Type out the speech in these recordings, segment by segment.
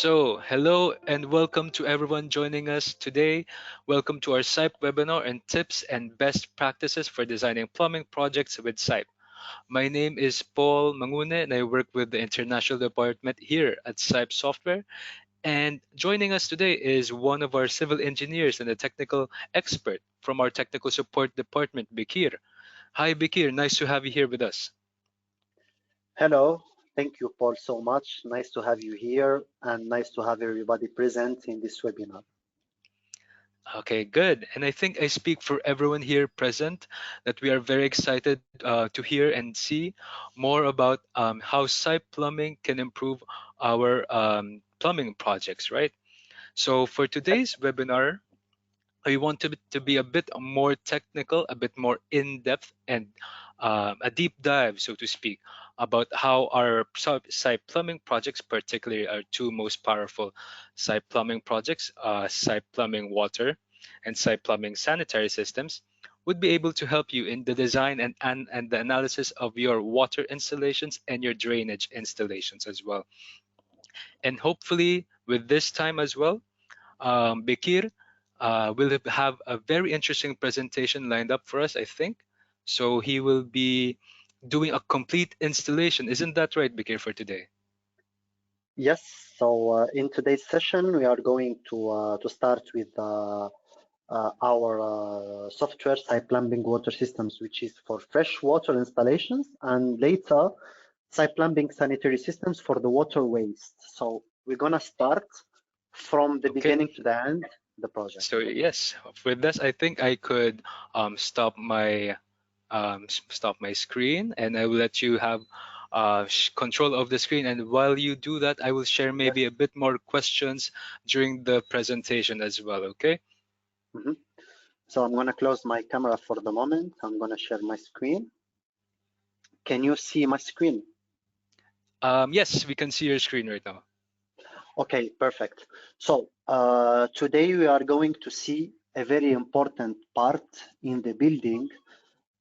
Hello and welcome to everyone joining us today. Welcome to our Cype webinar and tips and best practices for designing plumbing projects with Cype. My name is Paul Mangune and I work with the international department here at Cype Software. And joining us today is one of our civil engineers and a technical expert from our technical support department, Bekir. Hi, Bekir. Nice to have you here with us. Hello, thank you, Paul, so much. Nice to have you here and nice to have everybody present in this webinar. Okay, good. And I think I speak for everyone here present that we are very excited to hear and see more about how Cype Plumbing can improve our plumbing projects, right? So for today's webinar, I want to be a bit more technical, a bit more in-depth, and a deep dive, so to speak, about how our Cype Plumbing projects, particularly our two most powerful Cype Plumbing projects, Cype Plumbing Water and Cype Plumbing Sanitary Systems, would be able to help you in the design and the analysis of your water installations and your drainage installations as well. And hopefully, with this time as well, Bekir will have a very interesting presentation lined up for us, I think. So he will be doing a complete installation. Isn't that right, Bekir, for today? Yes, so in today's session, we are going to start with our software Cypeplumbing water systems, which is for fresh water installations, and later Cypeplumbing sanitary systems for the water waste. So we're gonna start from the Okay. beginning to the end, the project. So yes, with this, I think I could stop my screen, and I will let you have control of the screen. And while you do that, I will share Yes. maybe a bit more questions during the presentation as well. Okay. Mm-hmm. So I'm gonna close my camera for the moment. I'm gonna share my screen. Can you see my screen? Yes, we can see your screen right now. Okay, perfect. So today we are going to see a very important part in the building,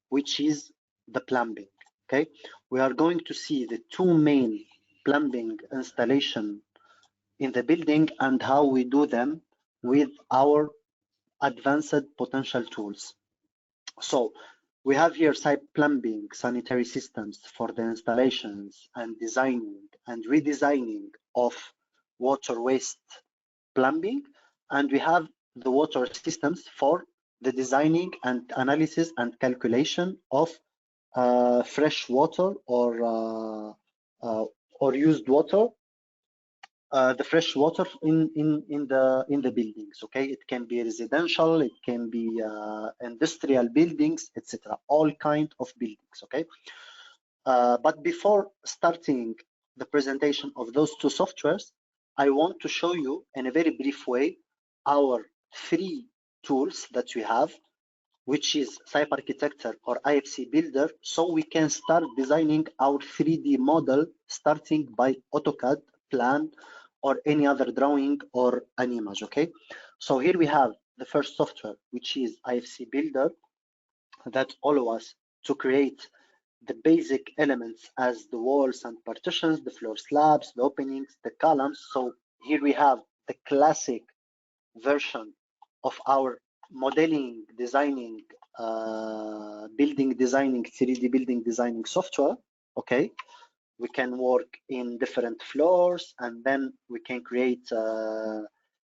which is the plumbing. Okay, we are going to see the two main plumbing installation in the building and how we do them with our advanced potential tools. So we have here Cypeplumbing sanitary systems for the installations and designing and redesigning of water waste plumbing, and we have the water systems for the designing and analysis and calculation of fresh water or used water, the fresh water in the buildings. Okay, it can be residential, it can be industrial buildings, etc. All kind of buildings. Okay, but before starting the presentation of those two softwares, I want to show you in a very brief way our three tools that we have, which is Cype Architecture or IFC Builder, so we can start designing our 3D model starting by AutoCAD, Plan, or any other drawing or an image. Okay, so here we have the first software, which is IFC Builder, that allow us to create the basic elements as the walls and partitions, the floor slabs, the openings, the columns. So here we have the classic version of our modeling, designing, building designing, 3D building designing software. Okay, we can work in different floors and then we can create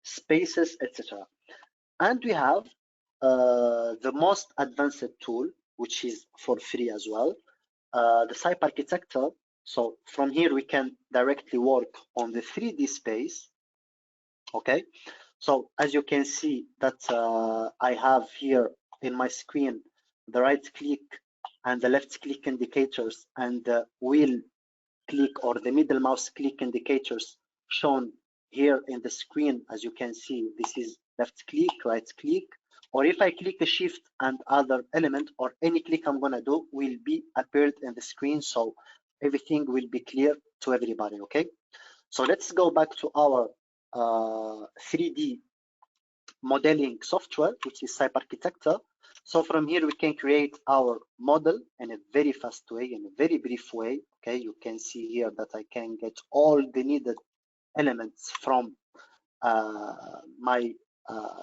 spaces, etc. And we have the most advanced tool, which is for free as well, the Cype Architecture. So from here, we can directly work on the 3D space. Okay, so as you can see that I have here in my screen, the right click and the left click indicators and the wheel click or the middle mouse click indicators shown here in the screen. As you can see, this is left click, right click, or if I click the shift and other element or any click I'm gonna do will be appeared in the screen, so everything will be clear to everybody. Okay, so let's go back to our 3D modeling software, which is Cype Architecture. So from here, we can create our model in a very fast way, in a very brief way. Okay, you can see here that I can get all the needed elements from my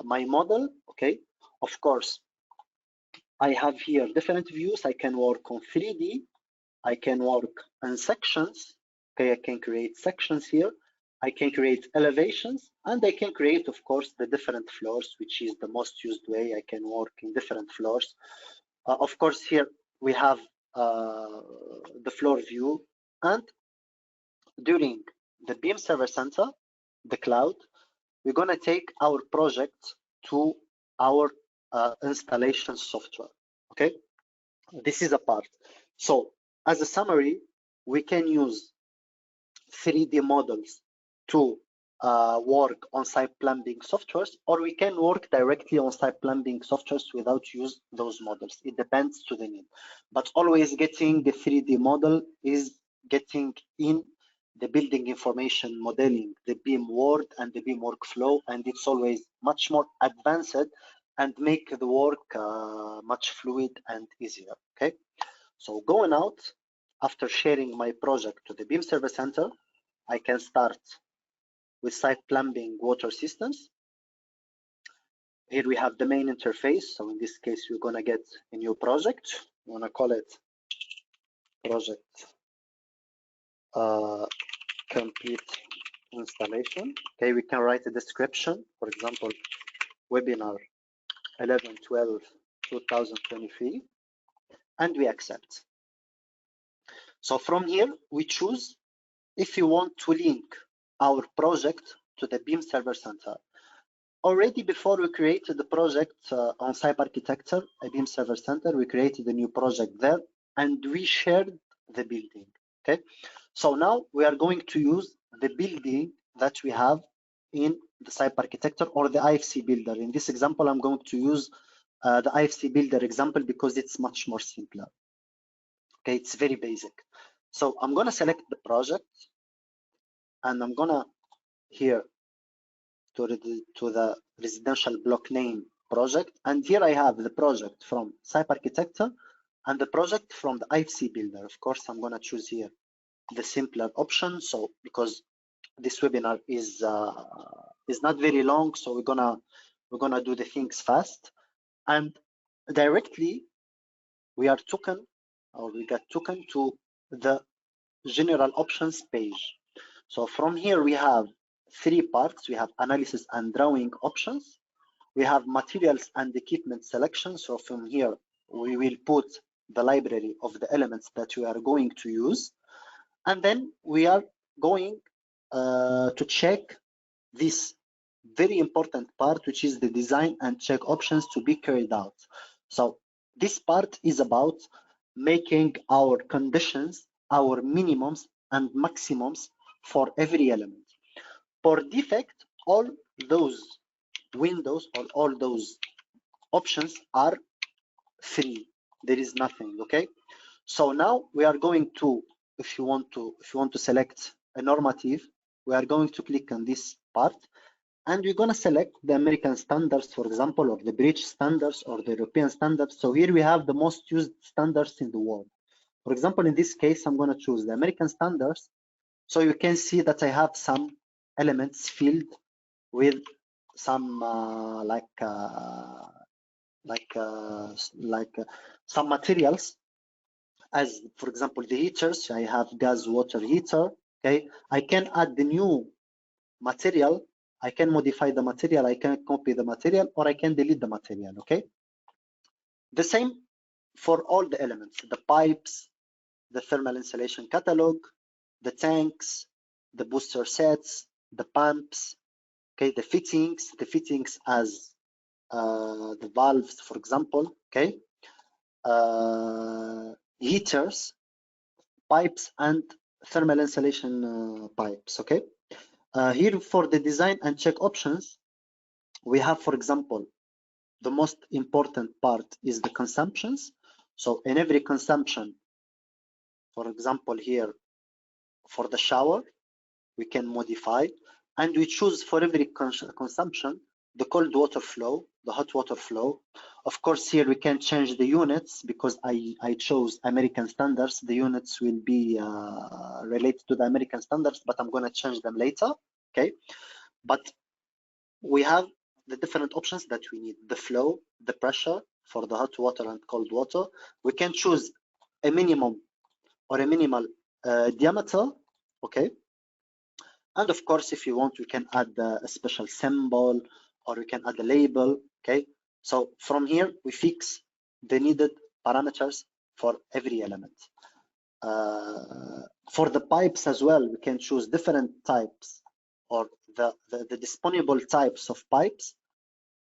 model. Okay, of course, I have here different views. I can work on 3D. I can work on sections. Okay, I can create sections here. I can create elevations, and I can create, of course, the different floors, which is the most used way. I can work in different floors. Of course, here we have the floor view, and during the BIMserver.center, the cloud, we're going to take our project to our installation software. Okay, this is a part. So as a summary, we can use 3D models to work on Cypeplumbing softwares, or we can work directly on Cypeplumbing softwares without use those models. It depends to the need. But always getting the 3D model is getting in the building information modeling, the BIM world and the BIM workflow, and it's always much more advanced and make the work much fluid and easier. Okay, so going out, after sharing my project to the BIMserver.center, I can start with Cypeplumbing water systems. Here we have the main interface. So in this case, we're going to get a new project. I'm going to call it project complete installation. Okay, we can write a description. For example, webinar 11/12/2023, and we accept. So from here, we choose if you want to link our project to the BIMserver.center. Already before we created the project on Cype Architecture, a BIMserver.center, we created a new project there and we shared the building. Okay, so now we are going to use the building that we have in the Cype Architecture or the IFC builder. In this example, I'm going to use the IFC builder example because it's much more simpler. Okay, it's very basic. So I'm going to select the project and I'm going to here to the residential block name project. And here I have the project from Cype Architecture and the project from the IFC builder. Of course, I'm going to choose here the simpler option. So because this webinar is not very long, so we're gonna do the things fast. And directly we are taken, or we got taken to the general options page. So from here we have three parts. We have analysis and drawing options. We have materials and equipment selection. So from here we will put the library of the elements that we are going to use. And then we are going to check this very important part, which is the design and check options to be carried out. So this part is about making our conditions, our minimums and maximums for every element. For defect, all those windows or all those options are free. There is nothing. Okay, so now we are going to, if you want to select a normative, we are going to click on this part and we're going to select the American standards, for example, or the British standards or the European standards. So here we have the most used standards in the world. For example, in this case, I'm going to choose the American standards. So you can see that I have some elements filled with some some materials, as for example the heaters. I have gas water heater. Okay, I can add the new material, I can modify the material, I can copy the material, or I can delete the material. Okay, the same for all the elements, the pipes, the thermal insulation catalog, the tanks, the booster sets, the pumps. Okay, the fittings as the valves, for example. Okay, heaters, pipes, and thermal insulation pipes. Okay, here for the design and check options, we have, for example, the most important part is the consumptions. So in every consumption, for example, here for the shower, we can modify and we choose for every consumption the cold water flow, the hot water flow. Of course, here we can change the units because I chose American standards. The units will be related to the American standards, but I'm going to change them later. okay? But we have the different options that we need: the flow, the pressure for the hot water and cold water. We can choose a minimum or a minimal diameter, okay? And of course, if you want, we can add a special symbol, or we can add a label, okay? So from here, we fix the needed parameters for every element. For the pipes as well, we can choose different types, or the disponible types of pipes.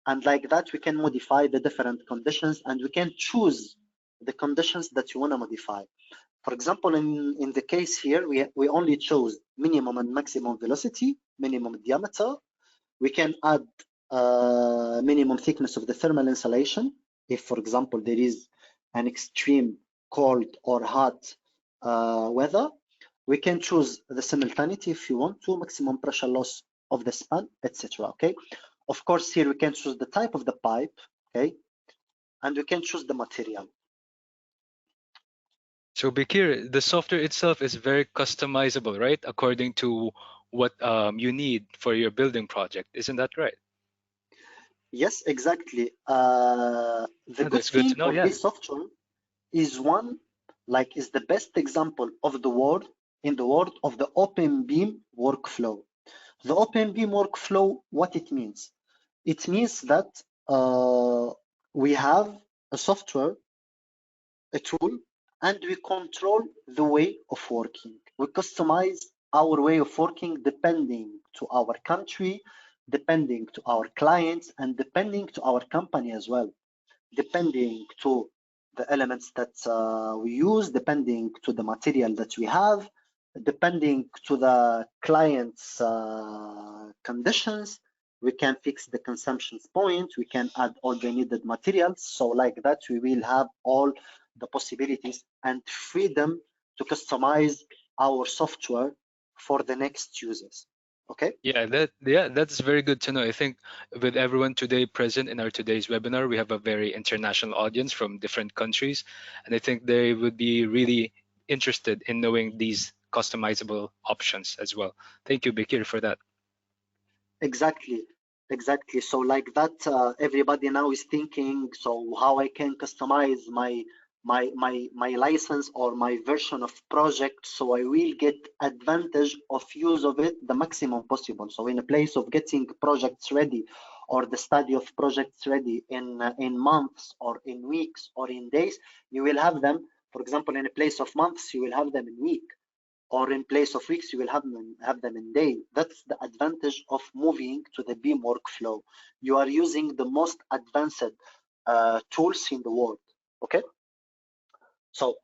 And like that, we can modify the different conditions, and we can choose the conditions that you want to modify. For example, in the case here, we only chose minimum and maximum velocity, minimum diameter. We can add minimum thickness of the thermal insulation. If, for example, there is an extreme cold or hot weather, we can choose the simultaneity if you want to, maximum pressure loss of the span, etc. Okay. Of course, here we can choose the type of the pipe, okay, and we can choose the material. So Bekir, the software itself is very customizable, right? According to what you need for your building project. Isn't that right? Yes, exactly. The Yeah, good that's good thing to know. of Yeah. this software is one, like, is the best example of the world in the world of the open beam workflow. The open beam workflow, what it means? It means that we have a software, a tool, and we control the way of working. We customize our way of working depending to our country, depending to our clients, and depending to our company as well, depending to the elements that we use, depending to the material that we have, depending to the client's conditions. We can fix the consumption point, we can add all the needed materials. So like that, we will have all the possibilities and freedom to customize our software for the next users. Okay. That's very good to know. I think with everyone today present in our today's webinar, we have a very international audience from different countries, and I think they would be really interested in knowing these customizable options as well. Thank you, Bekir, for that. Exactly, exactly. So like that, everybody now is thinking, so how I can customize my license or my version of project, so I will get advantage of use of it the maximum possible. So in a place of getting projects ready, or the study of projects ready in months or in weeks or in days, you will have them. For example, in a place of months, you will have them in week, or in place of weeks, you will have them in day. That's the advantage of moving to the BIM workflow. You are using the most advanced tools in the world. Okay. So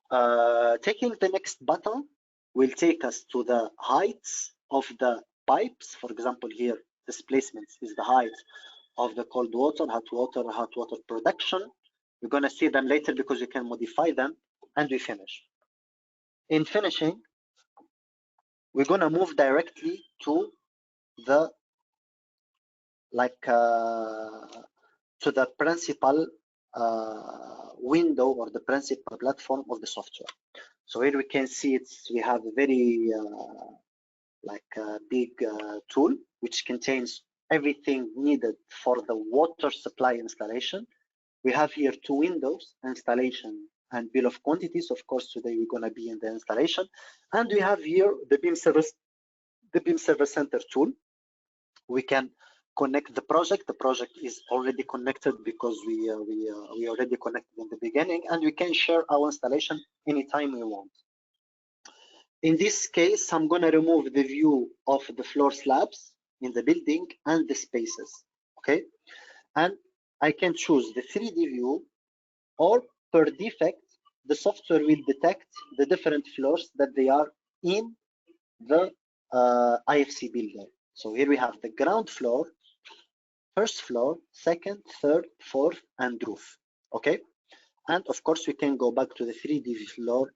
taking the next button will take us to the heights of the pipes. For example, here, displacements is the height of the cold water, hot water production. We're going to see them later because you can modify them, and we finish. In finishing, we're going to move directly to the to the principal window, or the principal platform of the software. So here we can see we have a very big tool which contains everything needed for the water supply installation. We have here two windows: installation and bill of quantities. Of course, today we're going to be in the installation, and we have here the BIMserver.center tool. We can connect the project. The project is already connected because we already connected in the beginning, and we can share our installation anytime we want. In this case, I'm going to remove the view of the floor slabs in the building and the spaces. Okay, and I can choose the 3D view, or per defect, the software will detect the different floors that they are in the IFC builder. So here we have the ground floor, first floor, second, third, fourth, and roof. Okay. And of course, we can go back to the 3D floor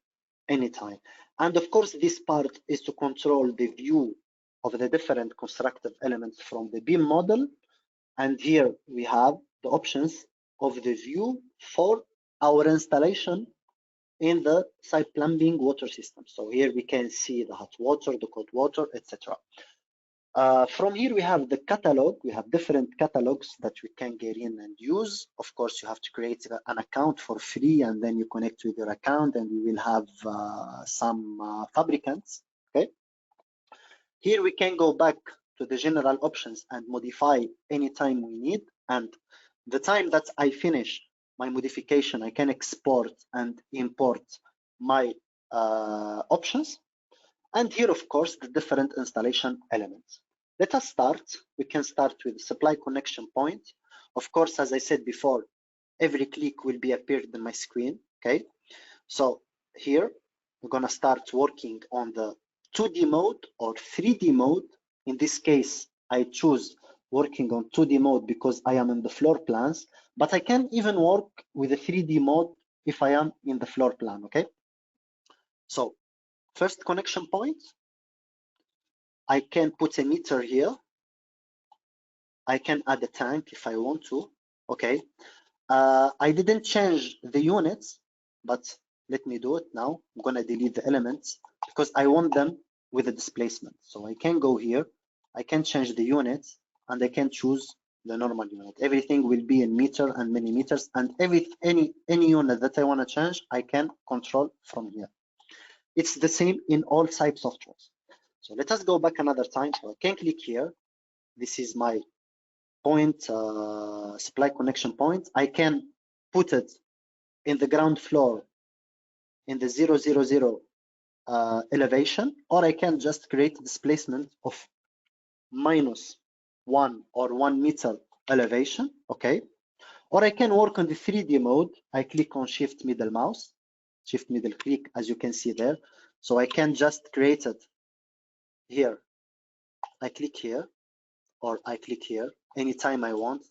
anytime. And of course, this part is to control the view of the different constructive elements from the BIM model. And here we have the options of the view for our installation in the Cypeplumbing water system. So here we can see the hot water, the cold water, etc. From here, we have the catalog. We have different catalogs that we can get in and use. Of course, you have to create an account for free, and then you connect with your account, and you will have some fabricants. Okay. Here we can go back to the general options and modify anytime we need. And the time that I finish my modification, I can export and import my options. And here, of course, the different installation elements. Let us start. We can start with supply connection point. Of course, as I said before, every click will be appeared in my screen. Okay. So here, we're going to start working on the 2D mode or 3D mode. In this case, I choose working on 2D mode because I am in the floor plans, but I can even work with a 3D mode if I am in the floor plan. Okay. So first connection point, I can put a meter here. I can add a tank if I want to. Okay. I didn't change the units, but let me do it now. I'm going to delete the elements because I want them with a displacement. So I can go here. I can change the units and I can choose the normal unit. Everything will be in meter and millimeters, and any unit that I want to change, I can control from here. It's the same in all Cype softwares. So let us go back another time. So I can click here. This is my point, supply connection point. I can put it in the ground floor in the 000 elevation, or I can just create a displacement of -1 or 1 meter elevation. Okay. Or I can work on the 3D mode. I click on shift middle mouse, shift middle click, as you can see there. So I can just create it here. I click here, or I click here anytime I want.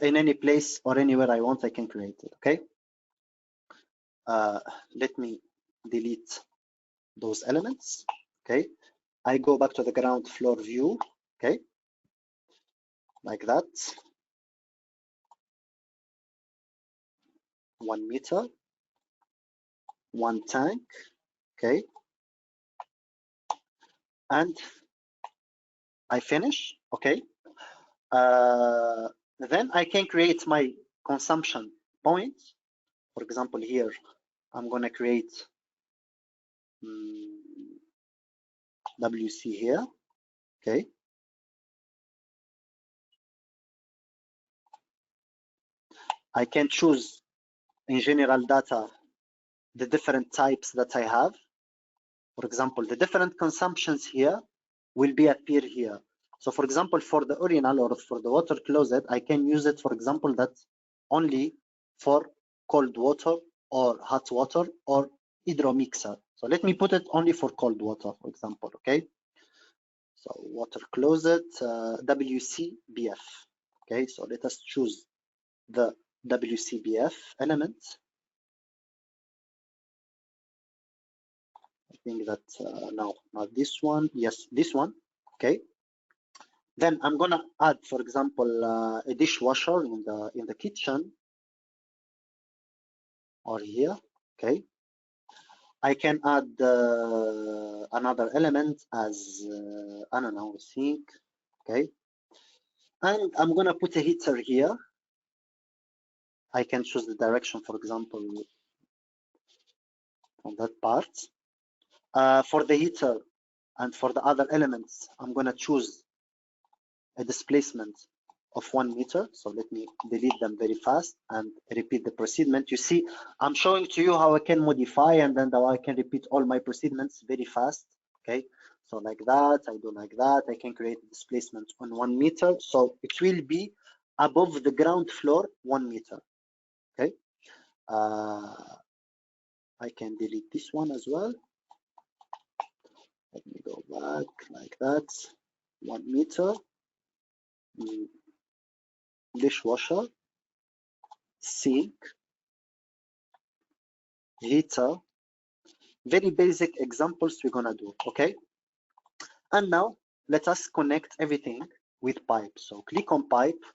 In any place or anywhere I want, I can create it. Okay. Let me delete those elements. Okay. I go back to the ground floor view. Okay. Like that. 1 meter, 1 tank. Okay. And I finish. Okay. Then I can create my consumption point. For example, here, I'm going to create WC here. Okay. I can choose in general data the different types that I have. For example, the different consumptions here will be appear here. So for example, for the urinal or for the water closet, I can use it, for example, that only for cold water or hot water or hydromixer. So let me put it only for cold water, for example. Okay. So water closet, WCBF. Okay. So let us choose the WCBF element. I think that no, not this one. Yes, this one. Okay. Then I'm gonna add, for example, a dishwasher in the kitchen or here. Okay. I can add another element as I don't know, sink. Okay. And I'm gonna put a heater here. I can choose the direction, for example, on that part. For the heater and for the other elements, I'm gonna choose a displacement of 1 meter. So let me delete them very fast and repeat the procedure. You see, I'm showing to you how I can modify, and then how I can repeat all my procedures very fast. Okay. So like that, I do like that. I can create a displacement on 1 meter. So it will be above the ground floor 1 meter. Okay. I can delete this one as well. Let me go back like that. 1 meter. Dishwasher, sink, heater. Very basic examples we're gonna do. Okay. And now let us connect everything with pipe. So click on pipe.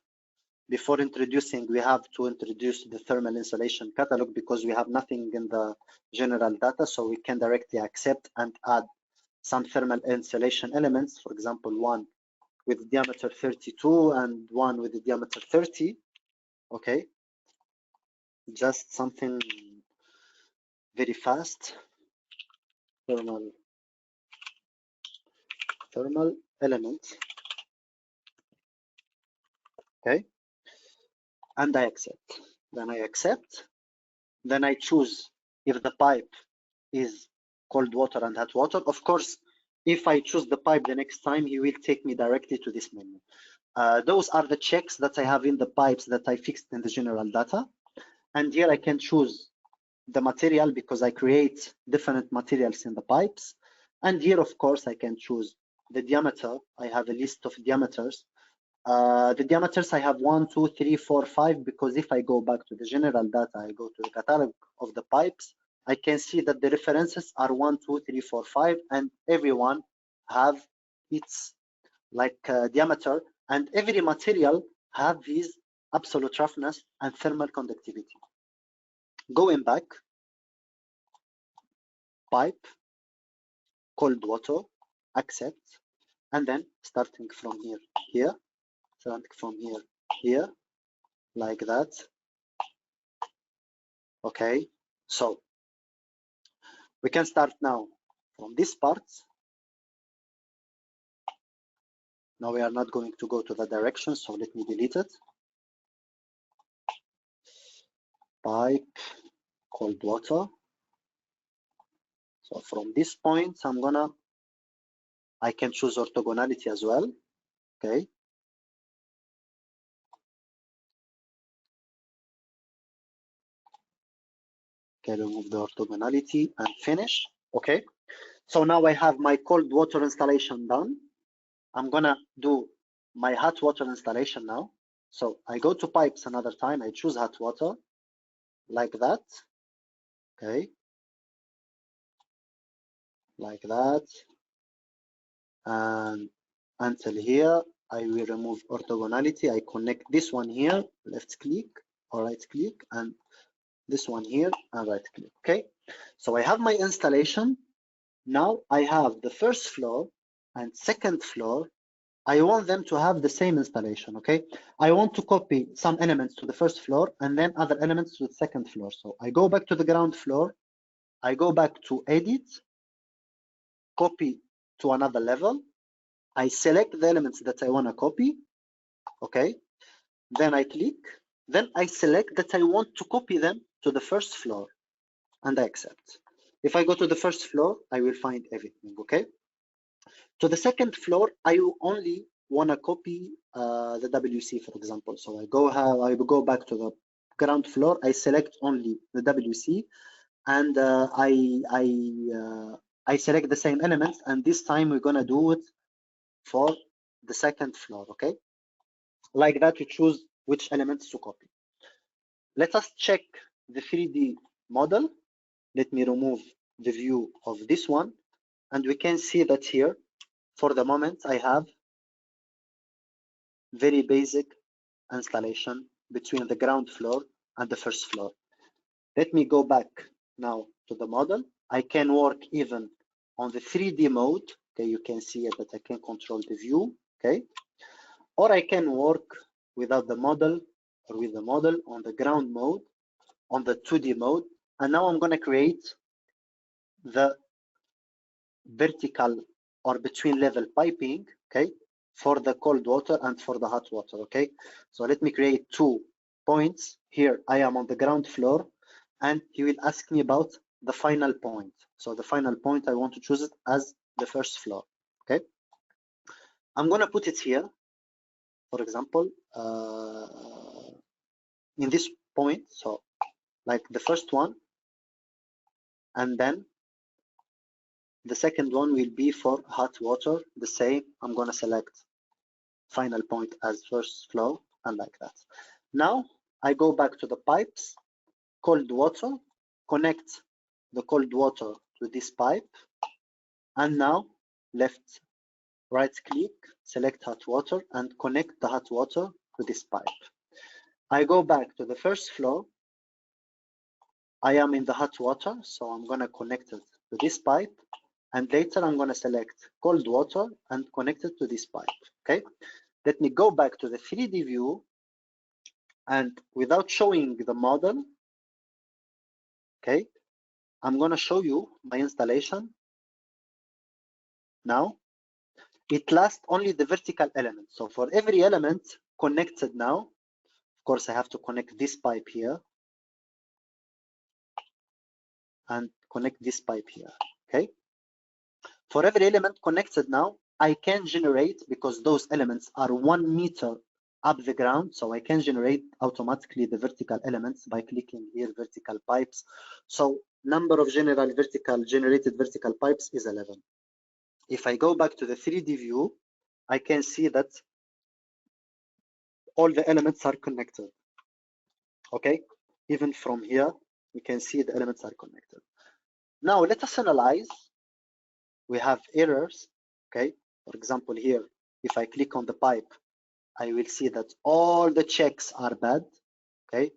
Before introducing, we have to introduce the thermal insulation catalog because we have nothing in the general data, so we can directly accept and add some thermal insulation elements. For example, 1, with diameter 32 and one with the diameter 30. Okay, just something very fast. Thermal element. Okay, and I accept. Then I accept. Then I choose if the pipe is cold water and hot water. Of course, if I choose the pipe the next time, he will take me directly to this menu. Those are the checks that I have in the pipes that I fixed in the general data. And here I can choose the material because I create different materials in the pipes. And here, of course, I can choose the diameter. I have a list of diameters. The diameters I have 1, 2, 3, 4, 5, because if I go back to the general data, I go to the catalog of the pipes, I can see that the references are 1, 2, 3, 4, 5, and everyone have its diameter, and every material have his absolute roughness and thermal conductivity. Going back, pipe, cold water, accept, and then starting from here, starting from here, like that. Okay, so we can start now from this part. Now we are not going to go to the direction, so let me delete it. Pipe, cold water. So from this point, I can choose orthogonality as well. Okay. Okay, remove the orthogonality and finish. Okay. So now I have my cold water installation done. I'm gonna do my hot water installation now. So I go to pipes another time. I choose hot water like that. Okay. Like that. And until here, I will remove orthogonality. I connect this one here, left click or right click, and this one here and right click. Okay, so I have my installation. Now I have the first floor and second floor. I want them to have the same installation. Okay, I want to copy some elements to the first floor and then other elements to the second floor. So I go back to the ground floor. I go back to edit, copy to another level. I select the elements that I want to copy. Okay, then I click, then I select that I want to copy them to the first floor and I accept. If I go to the first floor, I will find everything. Okay, to the second floor, I only want to copy the WC, for example. So I go back to the ground floor, I select only the WC, and I select the same elements, and this time we're gonna do it for the second floor. Okay, like that, you choose which elements to copy. Let us check the 3D model. Let me remove the view of this one, and we can see that here, for the moment, I have very basic installation between the ground floor and the first floor. Let me go back now to the model. I can work even on the 3D mode. Okay, you can see that I can control the view. Okay, or I can work without the model or with the model on the ground mode, on the 2D mode. And now I'm going to create the vertical or between level piping, okay, for the cold water and for the hot water. Okay, so let me create 2 points. Here I am on the ground floor, and he will ask me about the final point. So the final point, I want to choose it as the first floor. Okay, I'm going to put it here, for example, in this point. So like the first one, and then the second one will be for hot water. The same, I'm going to select final point as first flow, and like that. Now I go back to the pipes, cold water, connect the cold water to this pipe, and now left right click, select hot water, and connect the hot water to this pipe. I go back to the first floor. I am in the hot water, so I'm going to connect it to this pipe, and later I'm going to select cold water and connect it to this pipe. Okay, let me go back to the 3D view, and without showing the model, okay, I'm going to show you my installation now. It lasts only the vertical element. So for every element connected now, of course, I have to connect this pipe here and connect this pipe here. Okay. For every element connected now, I can generate, because those elements are 1 meter up the ground, so I can generate automatically the vertical elements by clicking here, vertical pipes. So number of generated vertical pipes is 11. If I go back to the 3D view, I can see that all the elements are connected. Okay, even from here, we can see the elements are connected. Now let us analyze. We have errors. Okay, for example, here, if I click on the pipe, I will see that all the checks are bad. Okay,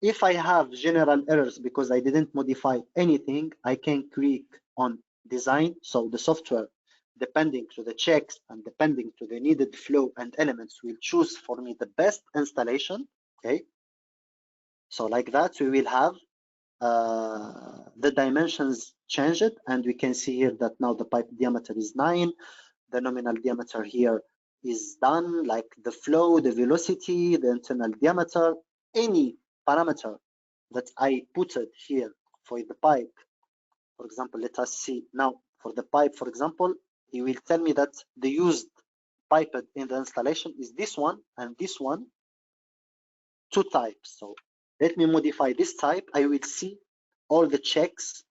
if I have general errors because I didn't modify anything, I can click on design. So the software, depending to the checks and depending to the needed flow and elements, will choose for me the best installation. Okay, so like that, we will have the dimensions changed, and we can see here that now the pipe diameter is 9. The nominal diameter here is done, like the flow, the velocity, the internal diameter, any parameter that I put it here for the pipe. For example, let us see now for the pipe, for example, he will tell me that the used pipe in the installation is this one and this one, 2 types. So let me modify this type. I will see all the checks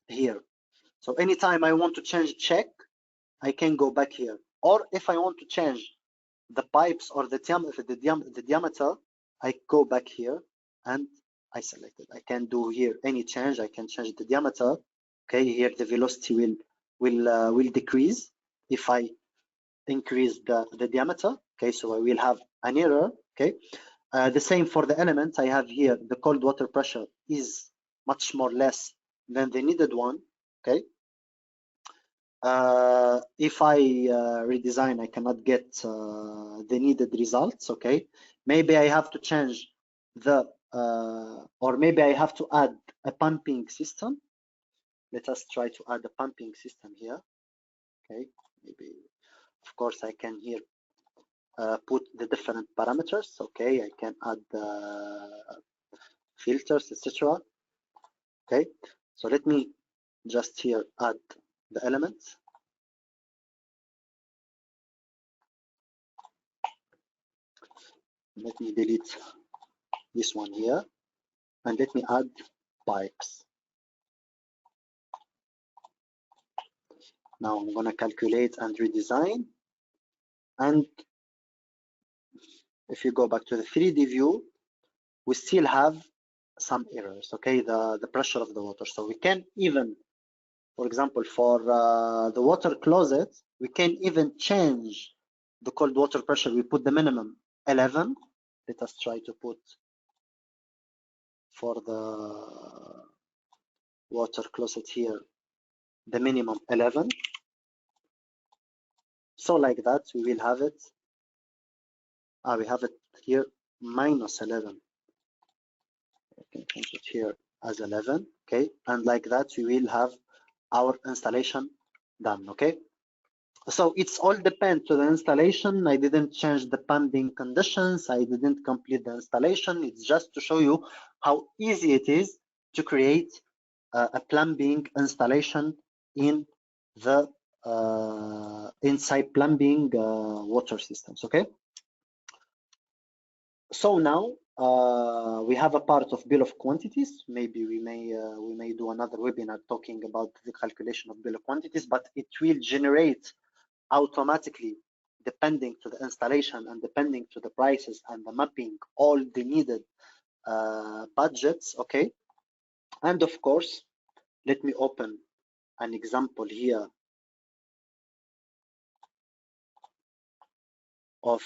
here. So anytime I want to change check, I can go back here. Or if I want to change the pipes or the diameter, I go back here and I select it. I can do here any change. I can change the diameter. Okay, here the velocity will decrease if I increase the diameter. Okay, so I will have an error. Okay, the same for the elements. I have here the cold water pressure is much more less than the needed one. Okay, if I redesign, I cannot get the needed results. Okay, maybe I have to change the or maybe I have to add a pumping system. Let us try to add a pumping system here. Okay, maybe of course I can here put the different parameters. Okay, I can add filters, etc. Okay, so let me just here add the elements. Let me delete this one here, and let me add pipes. Now I'm going to calculate and redesign. And if you go back to the 3D view, we still have some errors, okay, the pressure of the water. So we can even, for example, for the water closet, we can even change the cold water pressure. We put the minimum 11. Let us try to put for the water closet here the minimum 11. So like that, we will have it. We have it here minus 11. I can change it here as 11. Okay, and like that, we will have our installation done. Okay, so it's all depend to the installation. I didn't change the pumping conditions. I didn't complete the installation. It's just to show you how easy it is to create a plumbing installation in the inside plumbing water systems. Okay, so now we have a part of bill of quantities. Maybe we may do another webinar talking about the calculation of bill of quantities, but it will generate automatically, depending to the installation and depending to the prices and the mapping, all the needed budgets. Okay, and of course, let me open an example here of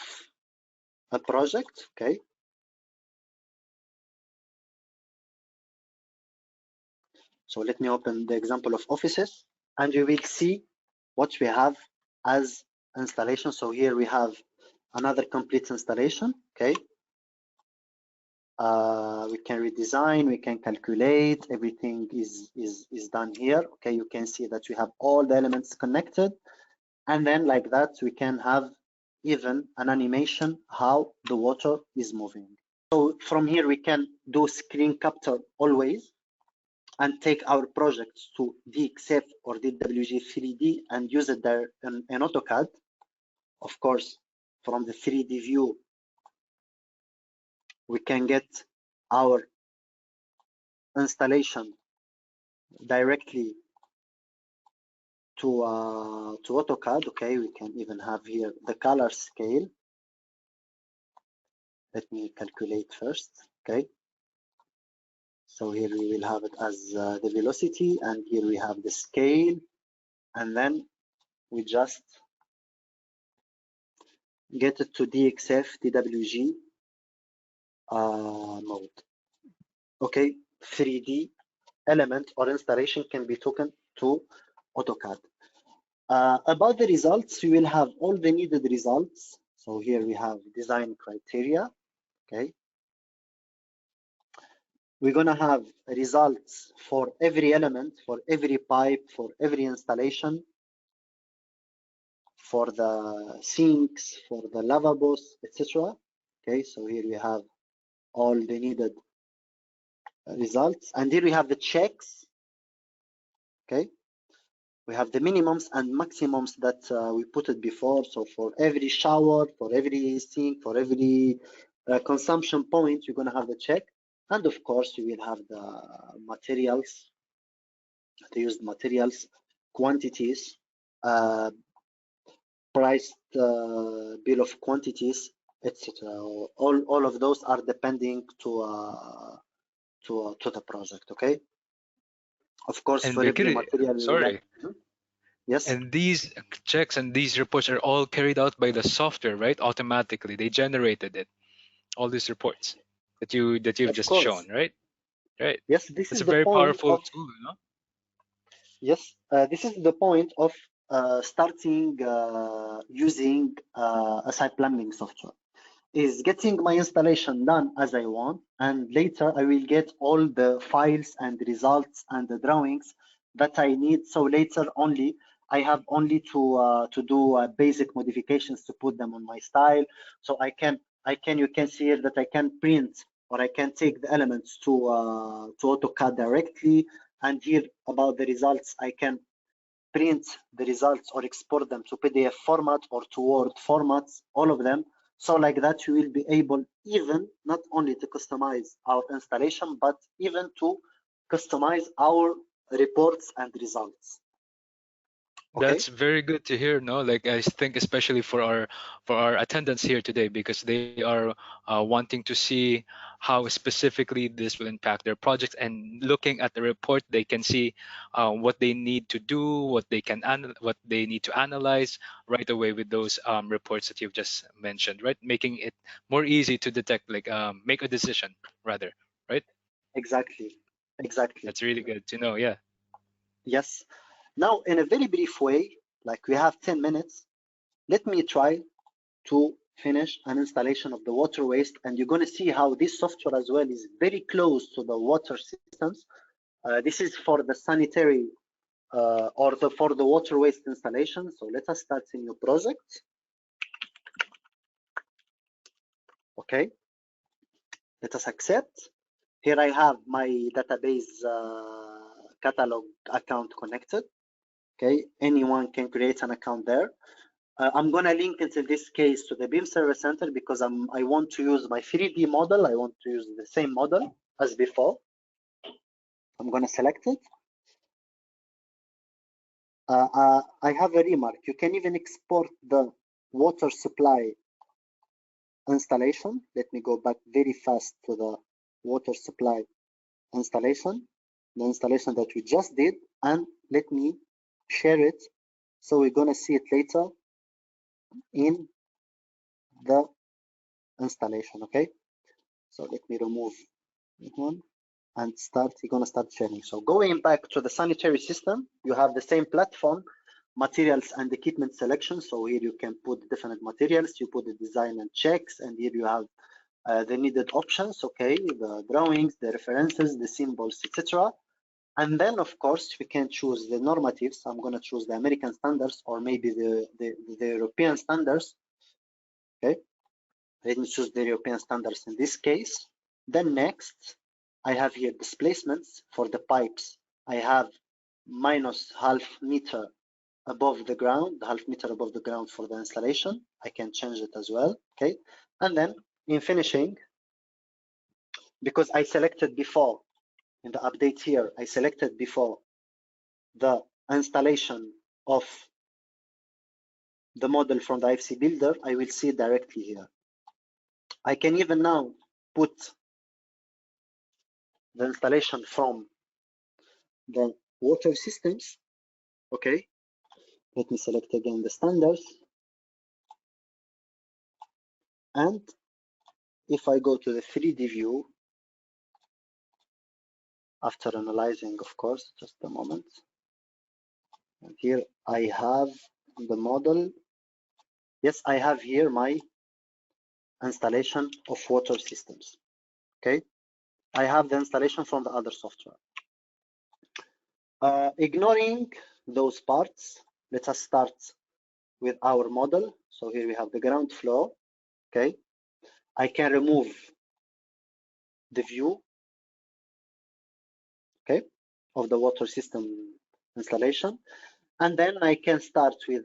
a project. Okay, So let me open the example of offices, and you will see what we have as installation. So here we have another complete installation. Okay. We can redesign, we can calculate, everything is done here. Okay, you can see that we have all the elements connected, and then like that we can have even an animation how the water is moving. So from here we can do screen capture always and take our projects to DXF or DWG 3D and use it there in AutoCAD. Of course, from the 3D view, we can get our installation directly to AutoCAD. Okay, we can even have here the color scale. Let me calculate first. Okay, so here we will have it as the velocity, and here we have the scale, and then we just get it to DXF DWG mode. Okay, 3D element or installation can be taken to AutoCAD. About the results, we will have all the needed results. So here we have design criteria. Okay, we're going to have results for every element, for every pipe, for every installation, for the sinks, for the lavabos, etc. Okay, so here we have all the needed results, and here we have the checks. Okay, we have the minimums and maximums that we put it before. So for every shower, for every sink, for every consumption point, you're going to have the check. And of course, you will have the materials, the used materials, quantities, priced bill of quantities, etc. All of those are depending to the project. Okay. Of course, And for every Birgit, material, we will have. sorry. Yes. And these checks and these reports are all carried out by the software, right? Automatically, they generated it. All these reports that you've Of just shown, course. right? Right. Yes, this That's is a the very point powerful of tool, you know? this is the point of starting using a Cypeplumbing software. Is getting my installation done as I want, and later I will get all the files and results and the drawings that I need. So later only I have only to do basic modifications to put them on my style. So I can you can see here that I can print or I can take the elements to AutoCAD directly, and here about the results I can print the results or export them to PDF format or to Word formats, all of them. So like that, you will be able even not only to customize our installation, but even to customize our reports and results. Okay, That's very good to hear, no? Like I think especially for our attendants here today because they are wanting to see how specifically this will impact their projects, and looking at the report they can see what they need to do, what they need to analyze right away with those reports that you've just mentioned, right? Making it more easy to detect, like make a decision rather, right? exactly, exactly. That's really good to know. Yeah. Yes. Now, in a very brief way, like we have 10 minutes, let me try to finish an installation of the water waste, and you're going to see how this software as well is very close to the water systems. This is for the sanitary for the water waste installation. So let us start a new project. Okay, let us accept. Here I have my database catalog account connected. Okay, anyone can create an account there. I'm gonna link it in this case to the BIMserver.center because I want to use my 3D model. I want to use the same model as before. I'm gonna select it. I have a remark. You can even export the water supply installation. Let me go back very fast to the water supply installation, the installation that we just did, and let me share it. So we're gonna see it later in the installation. Okay. So let me remove that one. and you're gonna start training. So going back to the sanitary system, you have the same platform, materials and equipment selection. So here you can put different materials, you put the design and checks, and here you have the needed options, okay, the drawings, the references, the symbols, etc. And then, of course, we can choose the normatives. I'm going to choose the American standards or maybe the European standards. Okay, let me choose the European standards in this case. Then next, I have here displacements for the pipes. I have minus half meter above the ground, half meter above the ground for the installation. I can change it as well. Okay, and then in finishing, because I selected before in the update here, I selected before the installation of the model from the IFC builder, I will see directly here. I can even now put the installation from the water systems. Okay, let me select again the standards. And if I go to the 3D view, after analyzing, of course, just a moment. And here I have the model. Yes, I have here my installation of water systems. Okay, I have the installation from the other software. Ignoring those parts, let us start with our model. So here we have the ground floor. Okay, I can remove the view, okay, of the water system installation, and then I can start with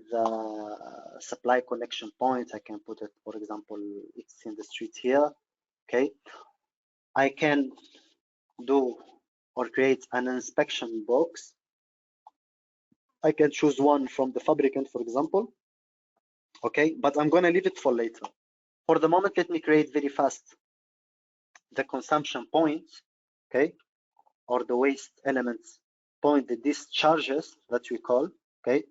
supply connection points. I can put it, for example, it's in the street here. Okay, I can do or create an inspection box. I can choose one from the fabricant, for example. Okay, but I'm going to leave it for later. For the moment, let me create very fast the consumption points, okay, or the waste elements point, the discharges that we call, okay.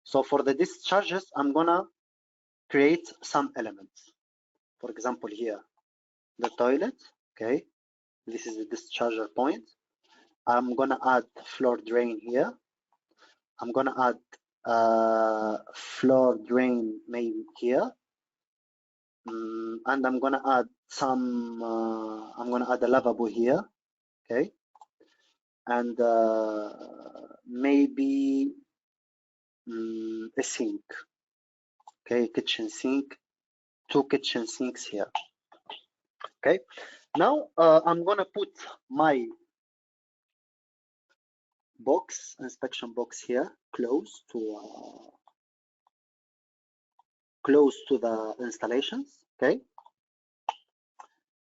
So for the discharges, I'm gonna create some elements. For example, here, the toilet, okay, this is the discharger point. I'm gonna add floor drain here. I'm gonna add floor drain maybe here. And I'm gonna add some, I'm gonna add a lavabo here, okay, and maybe a sink, okay, kitchen sink, 2 kitchen sinks here, okay. Now I'm gonna put my box, inspection box here, close to the installations, okay,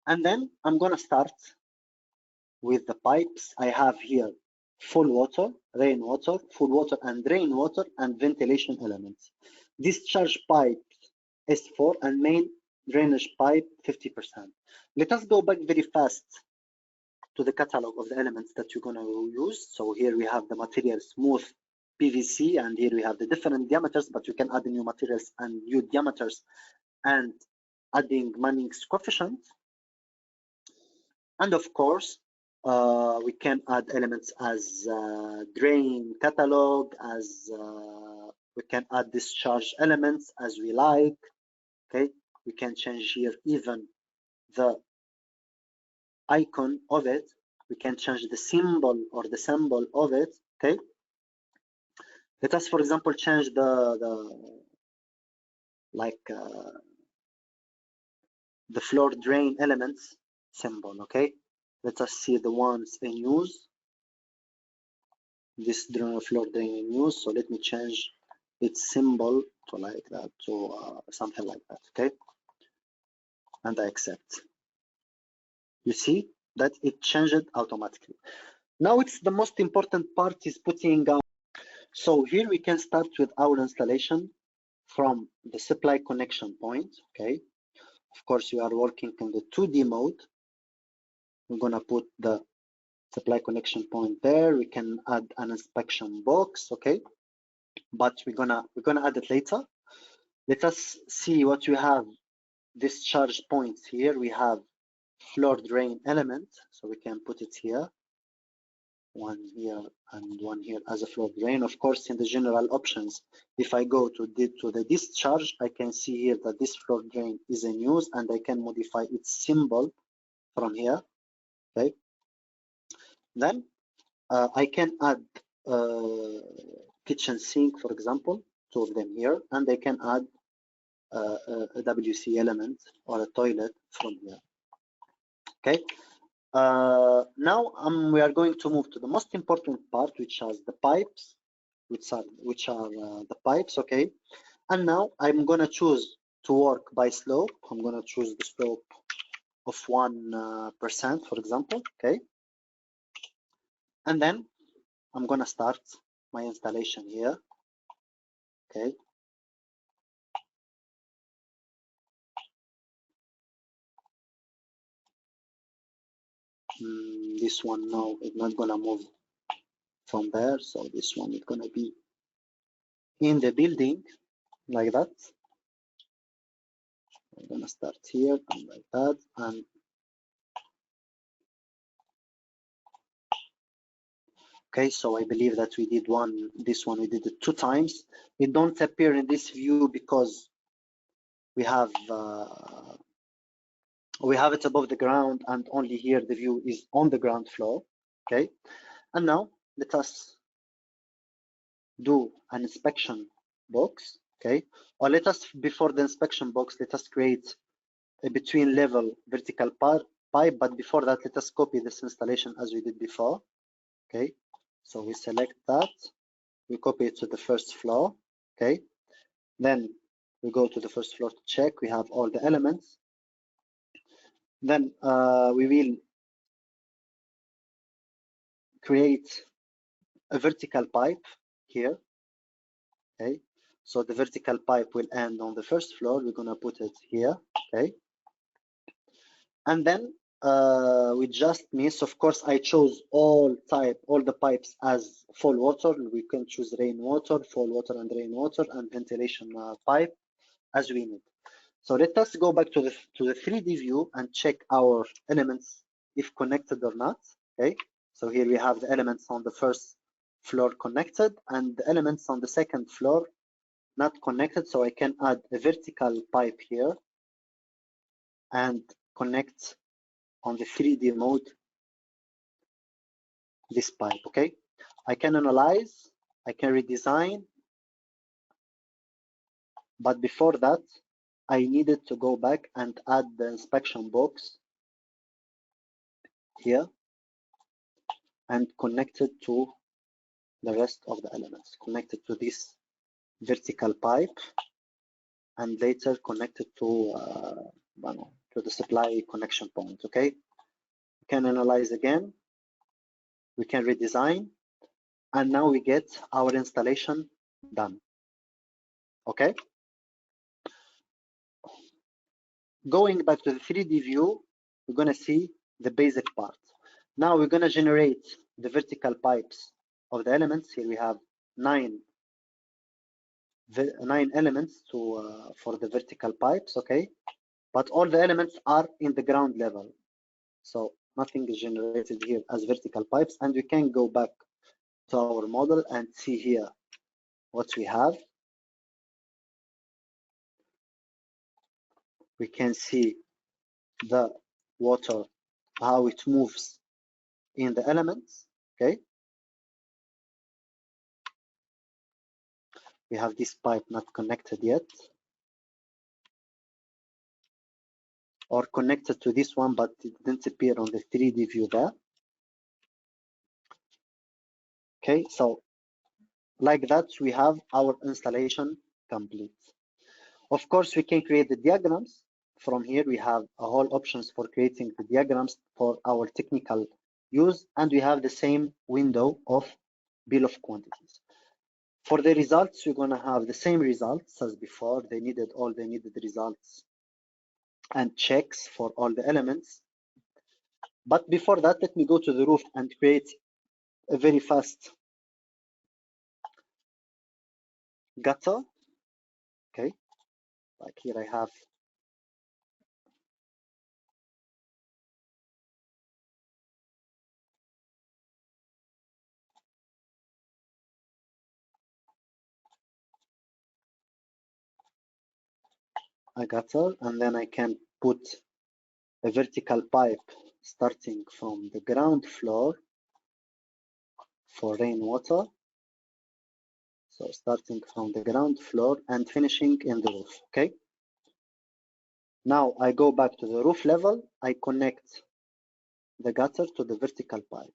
and then I'm gonna start with the pipes. I have here full water, rainwater, full water and rainwater, and ventilation elements. Discharge pipe S4 and main drainage pipe 50%. Let us go back very fast to the catalog of the elements that you're going to use. So here we have the material smooth PVC, and here we have the different diameters, but you can add new materials and new diameters and adding Manning's coefficient. And of course, we can add elements as drain catalog, as we can add discharge elements as we like. Okay, we can change here even the icon of it. We can change the symbol or the symbol of it. Okay, let us, for example, change the floor drain elements symbol. Okay, let us see the ones in use. This floor drain in use. So let me change its symbol to like that, to something like that. Okay, and I accept. You see that it changed automatically. Now it's the most important part is putting out. So here we can start with our installation from the supply connection point. Okay, of course we are working in the 2D mode. We're gonna put the supply connection point there. We can add an inspection box. Okay, but we're gonna add it later. Let us see what we have. Discharge points here. We have floor drain element. So we can put it here, one here and one here as a floor drain. Of course, in the general options, if I go to the discharge, I can see here that this floor drain is in use, and I can modify its symbol from here. Okay. Then I can add kitchen sink, for example, two of them here, and I can add a WC element or a toilet from here. Okay. Now we are going to move to the most important part, which is the pipes, which are the pipes. Okay. And now I'm gonna choose to work by slope. I'm gonna choose the slope of 1%, for example. Okay. And then I'm gonna start my installation here. Okay. This one now is not gonna move from there, so this one is gonna be in the building like that. I'm gonna start here and like that, and okay, so I believe that we did this one we did it 2 times. It don't appear in this view because we have it above the ground, and only here the view is on the ground floor. Okay, and now let us do an inspection box. Okay, or let us, before the inspection box, let us create a between level vertical pipe, but before that, let us copy this installation as we did before. Okay, so we select that, we copy it to the first floor. Okay, then we go to the first floor to check we have all the elements. Then we will create a vertical pipe here. Okay, so the vertical pipe will end on the first floor. We're gonna put it here. Okay, and then we just miss, of course, I chose all the pipes as fall water. We can choose rainwater, fall water, and rainwater, and ventilation pipe as we need. So let us go back to the 3D view and check our elements if connected or not. Okay, so here we have the elements on the first floor connected, and the elements on the second floor not connected. So I can add a vertical pipe here and connect on the 3D mode this pipe. Okay, I can analyze, I can redesign, but before that I needed to go back and add the inspection box here and connect it to the rest of the elements, connected to this vertical pipe, and later connected to the supply connection point. Okay, we can analyze again, we can redesign, and now we get our installation done. Okay, going back to the 3D view, we're going to see the basic part. Now we're going to generate the vertical pipes of the elements. Here we have nine elements for the vertical pipes. Okay, but all the elements are in the ground level, so nothing is generated here as vertical pipes. And we can go back to our model and see here what we have. We can see the water, how it moves in the elements. Okay, we have this pipe not connected yet, or connected to this one, but it didn't appear on the 3D view there. Okay, so like that, we have our installation complete. Of course, we can create the diagrams. From here, we have a whole options for creating the diagrams for our technical use, and we have the same window of bill of quantities. For the results, we're going to have the same results as before. All they needed results and checks for all the elements. But before that, let me go to the roof and create a very fast gutter. Okay, like here I have a gutter, and then I can put a vertical pipe starting from the ground floor for rainwater. So starting from the ground floor and finishing in the roof, okay? Now I go back to the roof level, I connect the gutter to the vertical pipe,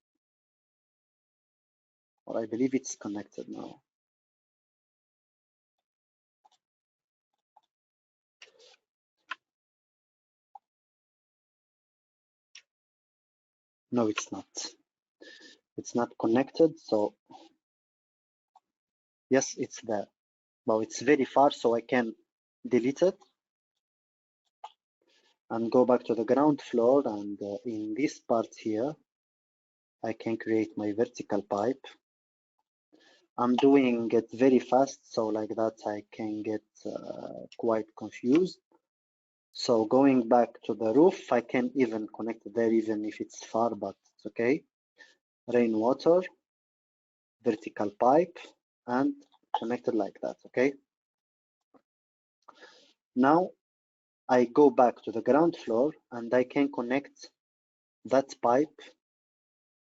or I believe it's connected now. No, it's not. It's not connected, so yes, it's there. Well, it's very far, so I can delete it and go back to the ground floor, and in this part here, I can create my vertical pipe. I'm doing it very fast, so like that I can get quite confused. So going back to the roof, I can even connect it there even if it's far, but it's okay. Rainwater, vertical pipe, and connected like that, okay? Now I go back to the ground floor and I can connect that pipe,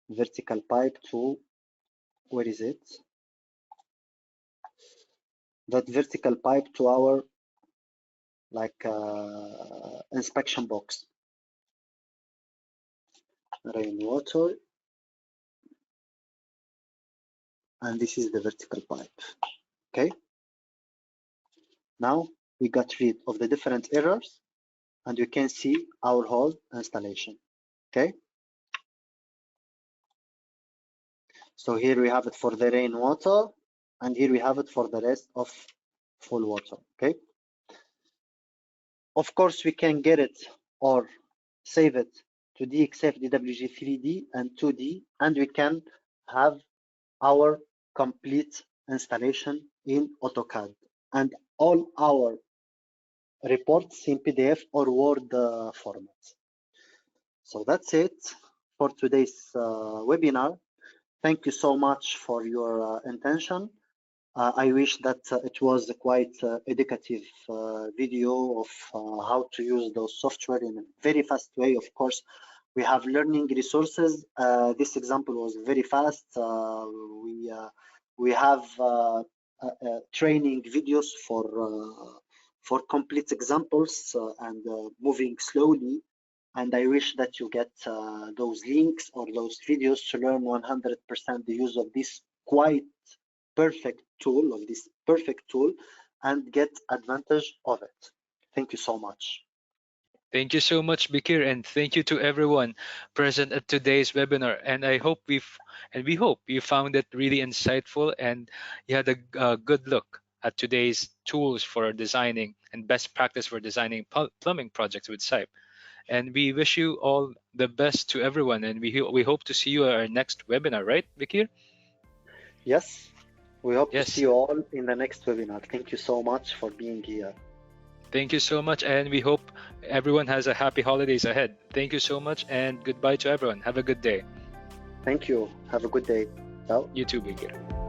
vertical pipe, to, where is it? That vertical pipe to our like inspection box. Rainwater, and this is the vertical pipe, okay? Now we got rid of the different errors and you can see our whole installation, okay? So here we have it for the rainwater, and here we have it for the rest of full water, okay? Of course, we can get it or save it to DXF, DWG 3D, and 2D, and we can have our complete installation in AutoCAD and all our reports in PDF or Word format. So that's it for today's webinar. Thank you so much for your attention. I wish that it was a quite educative video of how to use those software in a very fast way. Of course, we have learning resources. This example was very fast. We have training videos for complete examples and moving slowly. And I wish that you get those links or those videos to learn 100% the use of this quite perfect tool, and get advantage of it. Thank you so much. Thank you so much, Bikir, and thank you to everyone present at today's webinar. And we hope you found it really insightful and you had a good look at today's tools for designing and best practice for designing plumbing projects with Cype. And we wish you all the best to everyone. And we hope to see you at our next webinar, right, Bikir? Yes, we hope to see Yes. you all in the next webinar. Thank you so much for being here. Thank you so much, and we hope everyone has a happy holidays ahead. Thank you so much, and goodbye to everyone. Have a good day. Thank you. Have a good day. Ciao. You too, Bigir.